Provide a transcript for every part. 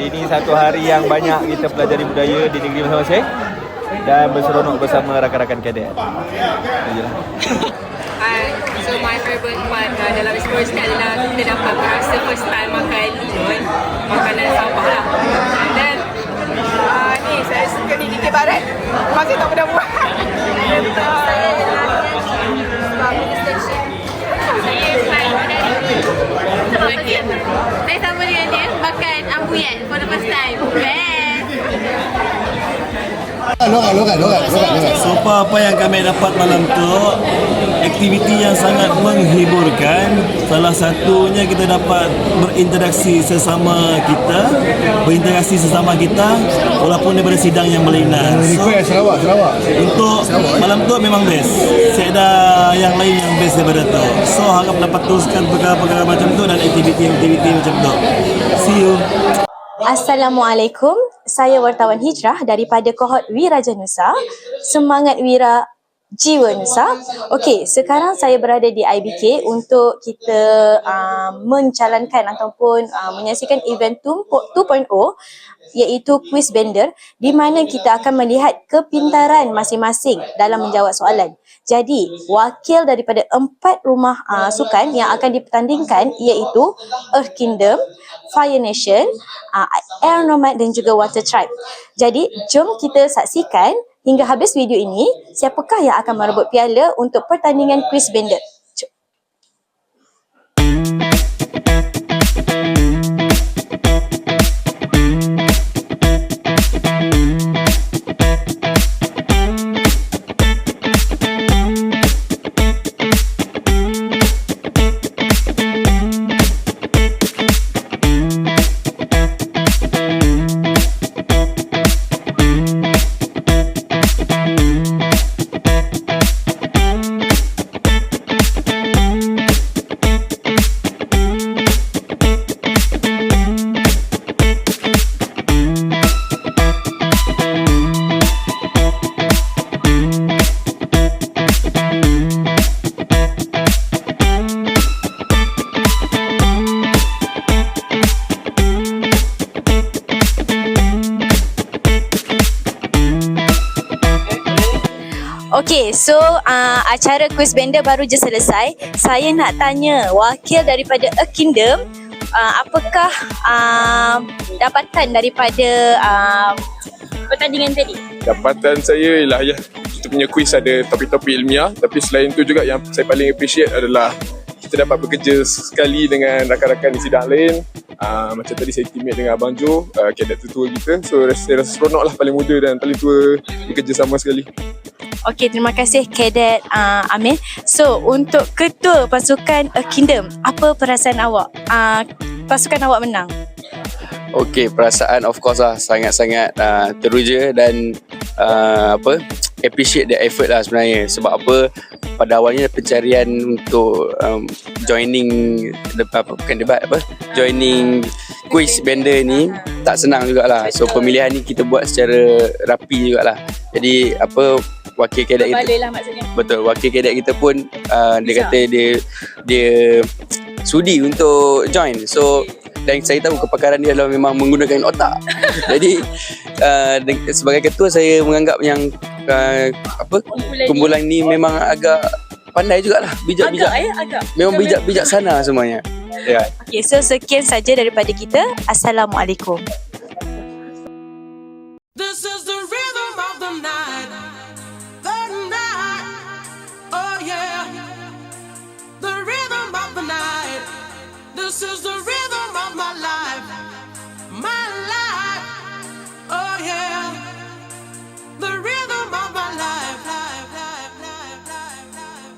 ini satu hari yang banyak kita pelajari budaya di negeri masing-masing dan berseronok bersama rakan-rakan kadet. So my favorite part dalam experience ni adalah kita dapat merasa first time makan limun, makanan Sabah lah. Dan ni saya suka ni Dikir Barat, masih tak pernah buat. Saya sama dengan dia makan ambuyat for the first time. Best. Lokat. So apa yang kami dapat malam tu, aktiviti yang sangat menghiburkan. Salah satunya kita dapat berinteraksi sesama kita, walaupun daripada sidang yang berlainan. So, Sarawak. untuk malam tu memang best. Saya ada yang lain yang best daripada tu. So harap dapat teruskan perkara-perkara macam tu dan aktiviti macam tu. See you. Assalamualaikum, saya wartawan hijrah daripada kohort Wiraja Nusa. Semangat Wira, Jiwa Nusa. Okey, sekarang saya berada di IBK untuk kita menjalankan ataupun menyaksikan event 2.0 iaitu quiz bender di mana kita akan melihat kepintaran masing-masing dalam menjawab soalan. Jadi, wakil daripada 4 rumah sukan yang akan dipertandingkan iaitu Earth Kingdom, Fire Nation, Air Nomad dan juga Water Tribe. Jadi, jom kita saksikan hingga habis video ini siapakah yang akan merebut piala untuk pertandingan quiz bender. Okey, so acara quiz bender baru je selesai. Saya nak tanya wakil daripada A Kingdom, apakah dapatan daripada pertandingan tadi? Dapatan saya ialah kita punya quiz ada topik-topik ilmiah, tapi selain tu juga yang saya paling appreciate adalah kita dapat bekerja sekali dengan rakan-rakan di sidang lain. Macam tadi saya teammate dengan Abang Jo, kadet tertua kita. So saya rasa seronok lah, paling muda dan paling tua bekerja sama sekali. Okey, terima kasih Kadet Amir. So, untuk ketua pasukan A Kingdom, apa perasaan awak? Pasukan awak menang. Okey, perasaan of course lah sangat-sangat teruja dan appreciate the effort lah sebenarnya. Sebab apa, pada awalnya pencarian untuk joining joining quiz bender ni tak senang jugalah. So pemilihan ni kita buat secara rapi jugalah. Jadi wakil kadet kita, lah maksudnya. Betul, wakil kadet kita pun dia kata dia sudi untuk join. So dan saya tahu kepakaran dia adalah memang menggunakan otak. Jadi sebagai ketua saya menganggap yang kumpulan ni memang agak pandai jugalah, bijak-bijak. Memang bijak-bijaksana semuanya. Ya. Okey, so sekian saja daripada kita. Assalamualaikum. This is the rhythm of the night. The night. Oh yeah. The rhythm of the night. This is the rhythm of my life. My life. Oh yeah. The rhythm of my life. Life, life, life, life, life.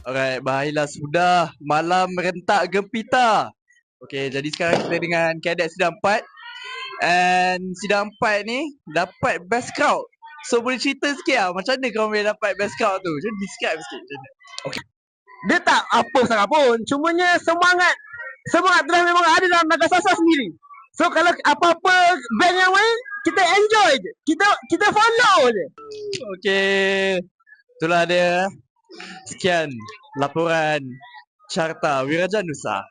Alright, baiklah sudah. Malam rentak gempita. Okay, jadi sekarang kita dengan kadet sidang 4. And sidang 4 ni dapat best crowd. So boleh cerita sikit lah, macam mana korang boleh dapat best crowd tu? Jadi describe sikit macam mana? Dia tak apa sangat pun, cumanya semangat tu dah memang ada dalam Nagasasa sendiri. So kalau apa-apa band yang main, kita enjoy je, kita follow je. Okay, itulah dia. Sekian laporan Carta Wirajanusa.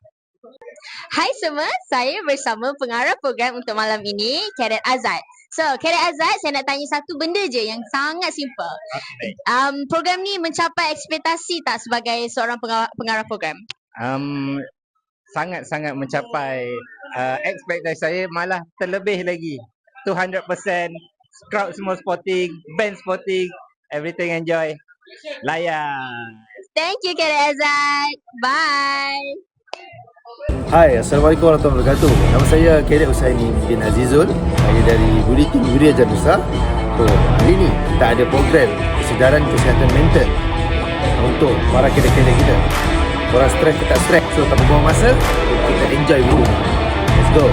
Hai semua, saya bersama pengarah program untuk malam ini, Kadet Azad. So, Kadet Azad, saya nak tanya satu benda je yang sangat simple. Program ni mencapai ekspektasi tak sebagai seorang pengarah program? Sangat-sangat mencapai ekspektasi saya, malah terlebih lagi. 200%, crowd semua sporting, band sporting, everything enjoy. Layan. Thank you Kadet Azad. Bye. Hai, Assalamualaikum warahmatullahi wabarakatuh. Nama saya Kadet Usaini bin Azizul. Saya dari Bulletin Wirajanusa. Hari ini kita ada program kesedaran kesihatan mental untuk para kadet-kadet kita. Korang stres ke tak stres? So, tanpa buang masa, kita enjoy dulu. Let's go.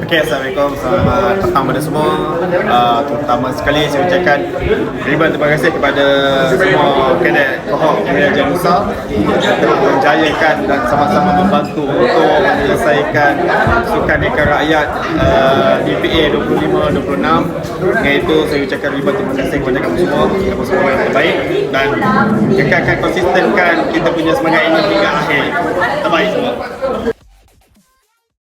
Okay, Assalamualaikum. Selamat petang kepada semua. Terutama sekali saya ucapkan ribuan terima kasih kepada semua kadet kohort Wira Janusa yang telah menjayakan dan sama-sama membantu untuk menyelesaikan Sukan Reka Rakyat DPA 25-26. Dengan itu saya ucapkan ribuan terima kasih kepada kamu semua yang terbaik, dan kekalkan konsistenkan kita punya semangat ini hingga akhir. Terbaik semua.